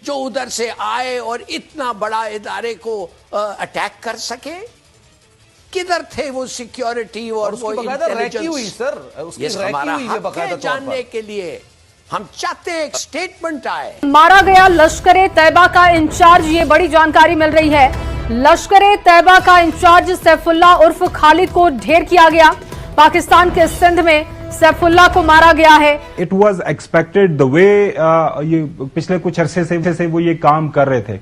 जो उधर से आए और इतना बड़ा इदारे को अटैक कर सके? किधर थे वो सिक्योरिटी और वो इंटेलिजेंस? ये हमारा हक है जानने के लिए। हम चाहते हैं एक स्टेटमेंट आए। मारा गया लश्कर तैयबा का इंचार्ज, ये बड़ी जानकारी मिल रही है। लश्कर तैयबा का इंचार्ज सैफुल्ला उर्फ खालिद को ढेर किया गया। पाकिस्तान के सिंध में सैफुल्ला को मारा गया है। It was expected the way ये पिछले कुछ अरसे से वो ये काम कर रहे थे।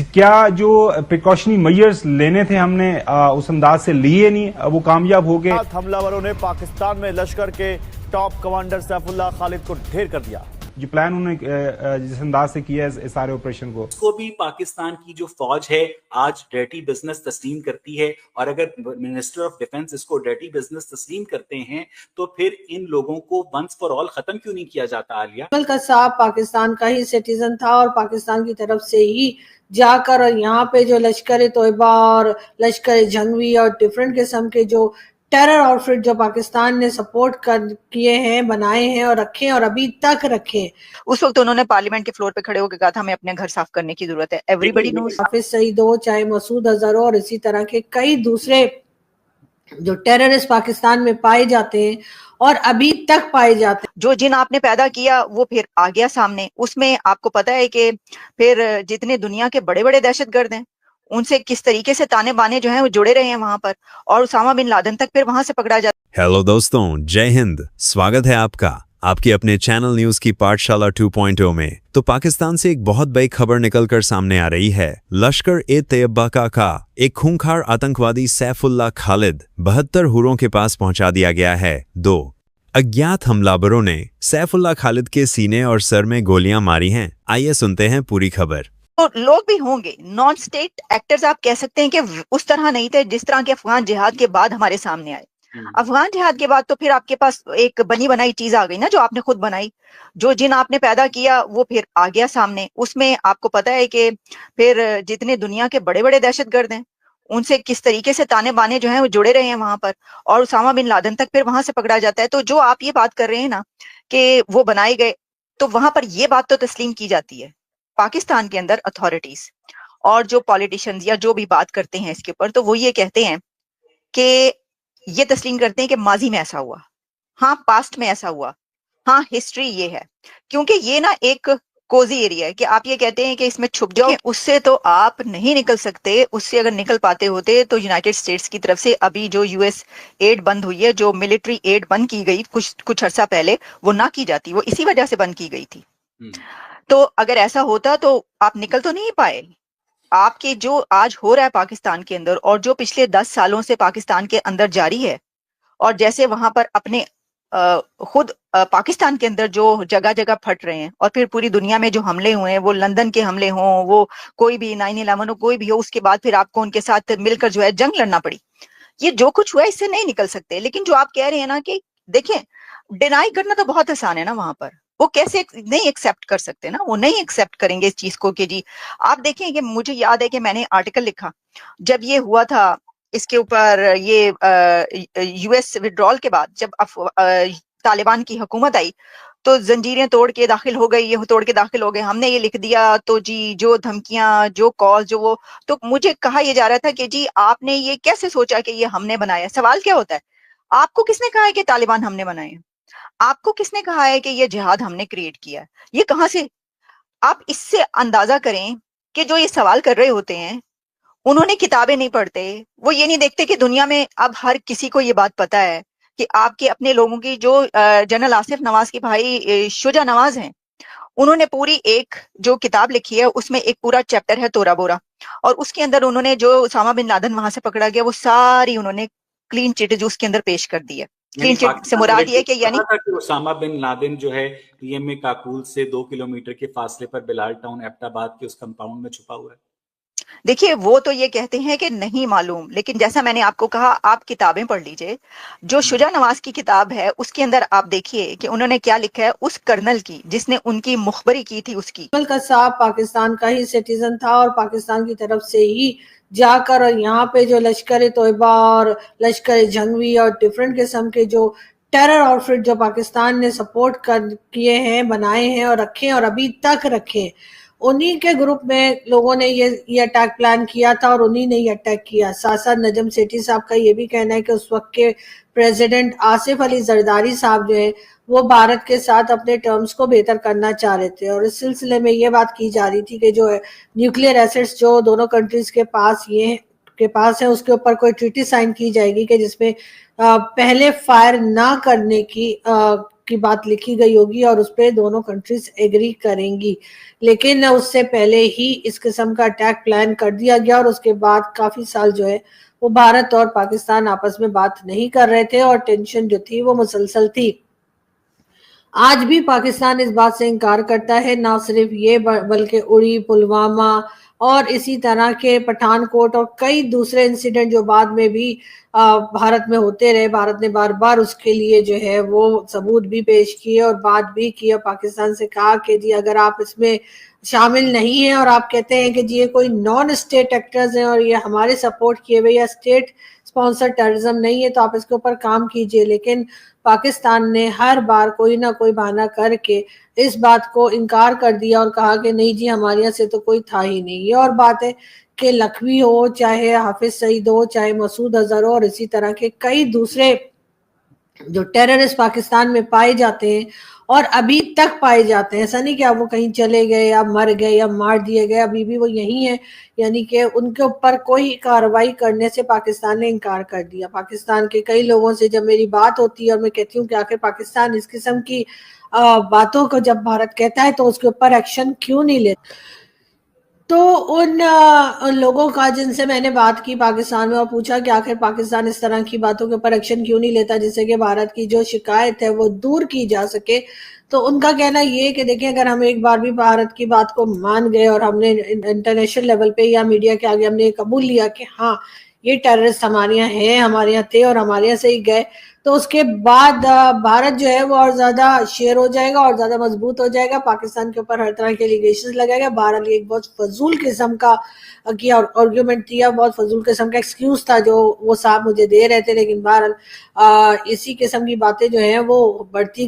क्या जो प्रिकॉशनरी मेजर्स लेने थे हमने उस अंदाज से लिए नहीं, वो कामयाब हो गए। हमलावरों ने पाकिस्तान में लश्कर के टॉप कमांडर सैफुल्ला खालिद को ढेर कर दिया। जो प्लान उन्होंने जिस अंदाज से किया है इस सारे ऑपरेशन को भी पाकिस्तान की जो फौज है आज डर्टी बिजनेस तस्लीम करती है, और अगर मिनिस्टर ऑफ डिफेंस इसको डर्टी बिजनेस तस्लीम करते हैं तो फिर इन लोगों को वंस फॉर ऑल खत्म क्यों नहीं किया जाता? आलिया कसाब पाकिस्तान का ही सिटीजन था और पाकिस्तान की तरफ से ही जाकर यहाँ पे जो लश्कर तोयबा और लश्कर जंगवी और डिफरेंट किस्म के जो टेरर आउटफिट जो पाकिस्तान ने सपोर्ट कर किए हैं, बनाए हैं और रखे हैं और अभी तक रखे। उस वक्त उन्होंने पार्लियामेंट के फ्लोर पे खड़े होकर कहा था हमें अपने घर साफ करने की जरूरत है। Everybody knows. हाफिज सईद हो, चाहे मसूद अजहर हो, और इसी तरह के कई दूसरे जो टेररिस्ट पाकिस्तान में पाए जाते हैं और अभी तक पाए जाते हैं। जो जिन आपने पैदा किया वो फिर आ गया सामने। उसमें आपको पता है कि फिर जितने दुनिया के बड़े बड़े दहशतगर्द हैं उनसे किस तरीके से ताने बाने जो हैं वो जुड़े रहे हैं वहां पर, और उसामा बिन लादेन तक फिर वहां से पकड़ा जाता। हेलो दोस्तों, जय हिंद। स्वागत है आपका आपके अपने चैनल न्यूज की पाठशाला 2.0 में। तो पाकिस्तान से एक बहुत बड़ी खबर निकलकर सामने आ रही है। लश्कर ए तैयबा का एक खूंखार आतंकवादी सैफुल्ला खालिद 72 हुरों के पास पहुंचा दिया गया है। 2 अज्ञात हमलावरों ने सैफुल्ला खालिद के सीने और सर में गोलियां मारी हैं। आइए सुनते हैं पूरी खबर। तो लोग भी होंगे नॉन स्टेट एक्टर्स, आप कह सकते हैं कि उस तरह नहीं थे जिस तरह के अफगान जिहाद के बाद हमारे सामने आए। अफगान जिहाद के बाद तो फिर आपके पास एक बनी बनाई चीज आ गई ना, जो आपने खुद बनाई। जो जिन आपने पैदा किया वो फिर आ गया सामने। उसमें आपको पता है कि फिर जितने दुनिया के बड़े बड़े दहशतगर्द हैं उनसे किस तरीके से ताने बाने जो हैं वो जुड़े रहे हैं वहां पर, और उसामा बिन लादेन तक फिर वहां से पकड़ा जाता है। तो जो आप ये बात कर रहे हैं ना कि वो बनाए गए, तो वहां पर ये बात तो तस्लीम की जाती है पाकिस्तान के अंदर अथॉरिटीज और जो पॉलिटिशियंस या जो भी बात करते हैं इसके ऊपर, तो वो ये कहते हैं कि ये तस्लीम करते हैं कि माजी में ऐसा हुआ, हाँ पास्ट में ऐसा हुआ, हाँ हिस्ट्री ये है। क्योंकि ये ना एक कोजी एरिया है कि आप ये कहते हैं कि इसमें छुप जाओ, उससे तो आप नहीं निकल सकते। उससे अगर निकल पाते होते तो यूनाइटेड स्टेट्स की तरफ से अभी जो यूएस एड बंद हुई है, जो मिलिट्री एड बंद की गई कुछ अर्सा पहले, वो ना की जाती, वो इसी वजह से बंद की गई थी। तो अगर ऐसा होता तो आप निकल तो नहीं पाए। आपके जो आज हो रहा है पाकिस्तान के अंदर और जो पिछले 10 सालों से पाकिस्तान के अंदर जारी है, और जैसे वहां पर अपने खुद पाकिस्तान के अंदर जो जगह जगह फट रहे हैं, और फिर पूरी दुनिया में जो हमले हुए हैं, वो लंदन के हमले हों, वो कोई भी 9/11 हो, कोई भी हो, उसके बाद फिर आपको उनके साथ मिलकर जो है जंग लड़ना पड़ी। ये जो कुछ हुआ इससे नहीं निकल सकते। लेकिन जो आप कह रहे हैं ना कि देखें, डिनाई करना तो बहुत आसान है ना, वहां पर वो कैसे नहीं एक्सेप्ट कर सकते ना, वो नहीं एक्सेप्ट करेंगे इस चीज को कि जी आप देखें कि मुझे याद है कि मैंने आर्टिकल लिखा जब ये हुआ था इसके ऊपर, ये यूएस विड्रॉल के बाद जब तालिबान की हुकूमत आई तो जंजीरें तोड़ के दाखिल हो गई, ये तोड़ के दाखिल हो गए, हमने ये लिख दिया। तो जी जो धमकियां, जो कॉल, जो वो, तो मुझे कहा यह जा रहा था कि जी आपने ये कैसे सोचा कि ये हमने बनाया। सवाल क्या होता है, आपको किसने कहा है कि तालिबान हमने बनाए? आपको किसने कहा है कि ये जिहाद हमने क्रिएट किया? ये कहां से? आप इससे अंदाजा करें कि जो ये सवाल कर रहे होते हैं उन्होंने किताबें नहीं पढ़ते, वो ये नहीं देखते कि दुनिया में अब हर किसी को ये बात पता है कि आपके अपने लोगों की जो जनरल आसिफ नवाज के भाई शुजा नवाज हैं, उन्होंने पूरी एक जो किताब लिखी है उसमें एक पूरा चैप्टर है तोरा बोरा, और उसके अंदर उन्होंने जो उसामा बिन लादेन वहां से पकड़ा गया वो सारी उन्होंने क्लीन चिट जो उसके अंदर पेश कर दी है। क्लीन चिट से मुराद ये कि यानी उसामा बिन लादेन जो है पीएमए काकुल से 2 किलोमीटर के फासले पर बिलाल टाउन एबटाबाद के उस कंपाउंड में छुपा हुआ है। देखिए वो तो ये कहते हैं कि नहीं मालूम, लेकिन जैसा मैंने आपको कहा आप किताबें पढ़ लीजिए। जो शुजा नवाज की किताब है उसके अंदर आप देखिए कि उन्होंने क्या लिखा है उस कर्नल की जिसने उनकी मुखबरी की थी उसकी। कसाब पाकिस्तान का ही सिटीजन था और पाकिस्तान की तरफ से ही जाकर यहाँ पे जो लश्कर तोयबा और लश्कर जंगवी और डिफरेंट किस्म के जो टेरर आउटफिट जो पाकिस्तान ने सपोर्ट कर किए हैं, बनाए हैं और रखे और अभी तक रखे। انہی کے گروپ میں لوگوں نے یہ اٹیک پلان کیا تھا اور انہی نے یہ اٹیک کیا. ساتھ ساتھ نجم سیٹھی صاحب کا یہ بھی کہنا ہے کہ اس وقت کے پریزیڈنٹ آصف علی زرداری صاحب جو ہے وہ بھارت کے ساتھ اپنے ٹرمز کو بہتر کرنا چاہ رہے تھے, اور اس سلسلے میں یہ بات کی جا رہی تھی کہ جو نیوکلیئر ایسٹس جو دونوں کنٹریز کے پاس ہے اس کے اوپر کوئی ٹریٹی سائن کی جائے گی کہ جس میں پہلے فائر نہ کرنے کی بات لکھی گئی ہوگی اور اس پہ دونوں کنٹریز ایگری کریں گی. لیکن اس سے پہلے ہی اس قسم کا اٹیک پلان کر دیا گیا, اور اس کے بعد کافی سال جو ہے وہ بھارت اور پاکستان آپس میں بات نہیں کر رہے تھے اور ٹینشن جو تھی وہ مسلسل تھی. آج بھی پاکستان اس بات سے انکار کرتا ہے, نہ صرف یہ بلکہ اڑی, پلوامہ اور اسی طرح کے پٹھان کوٹ اور کئی دوسرے انسیڈنٹ جو بعد میں بھی بھارت میں ہوتے رہے. بھارت نے بار بار اس کے لیے جو ہے وہ ثبوت بھی پیش کیے اور بات بھی کی, اور پاکستان سے کہا کہ جی اگر آپ اس میں شامل نہیں ہیں اور آپ کہتے ہیں کہ جی یہ کوئی نان اسٹیٹ ایکٹرز ہیں اور یہ ہمارے سپورٹ کیے ہوئے یا اسٹیٹ اسپانسر ٹیررزم نہیں ہے تو آپ اس کے اوپر کام کیجئے. لیکن پاکستان نے ہر بار کوئی نہ کوئی بہانہ کر کے اس بات کو انکار کر دیا اور کہا کہ نہیں جی ہمارے یہاں سے تو کوئی تھا ہی نہیں. یہ اور بات ہے کہ لکھوی ہو, چاہے حافظ سعید ہو, چاہے مسعود اظہر ہو, اور اسی طرح کے کئی دوسرے جو ٹیررسٹ پاکستان میں پائے جاتے ہیں اور ابھی تک پائے جاتے ہیں, ایسا نہیں کہ اب وہ کہیں چلے گئے یا مر گئے یا مار دیے گئے, ابھی بھی وہ یہی ہیں. یعنی کہ ان کے اوپر کوئی کارروائی کرنے سے پاکستان نے انکار کر دیا. پاکستان کے کئی لوگوں سے جب میری بات ہوتی ہے اور میں کہتی ہوں کہ آخر پاکستان اس قسم کی باتوں کو جب بھارت کہتا ہے تو اس کے اوپر ایکشن کیوں نہیں لیتا, تو ان لوگوں کا جن سے میں نے بات کی پاکستان میں اور پوچھا کہ آخر پاکستان اس طرح کی باتوں کے اوپر ایکشن کیوں نہیں لیتا جس سے کہ بھارت کی جو شکایت ہے وہ دور کی جا سکے, تو ان کا کہنا یہ کہ دیکھیں اگر ہم ایک بار بھی بھارت کی بات کو مان گئے اور ہم نے انٹرنیشنل لیول پہ یا میڈیا کے آگے ہم نے قبول لیا کہ ہاں یہ ٹیررسٹ ہمارے یہاں ہیں, ہمارے یہاں تھے اور ہمارے یہاں سے ہی گئے, تو اس کے بعد بھارت جو ہے وہ اور زیادہ شیئر ہو جائے گا اور زیادہ مضبوط ہو جائے گا, پاکستان کے اوپر ہر طرح کے ایلیگیشنز لگائے گا. بہرحال ایک بہت فضول قسم کا آرگیومنٹ دیا, بہت فضول قسم کا ایکسکیوز تھا جو وہ صاحب مجھے دے رہے تھے, لیکن بہرحال اسی قسم کی باتیں جو ہیں وہ بڑھتی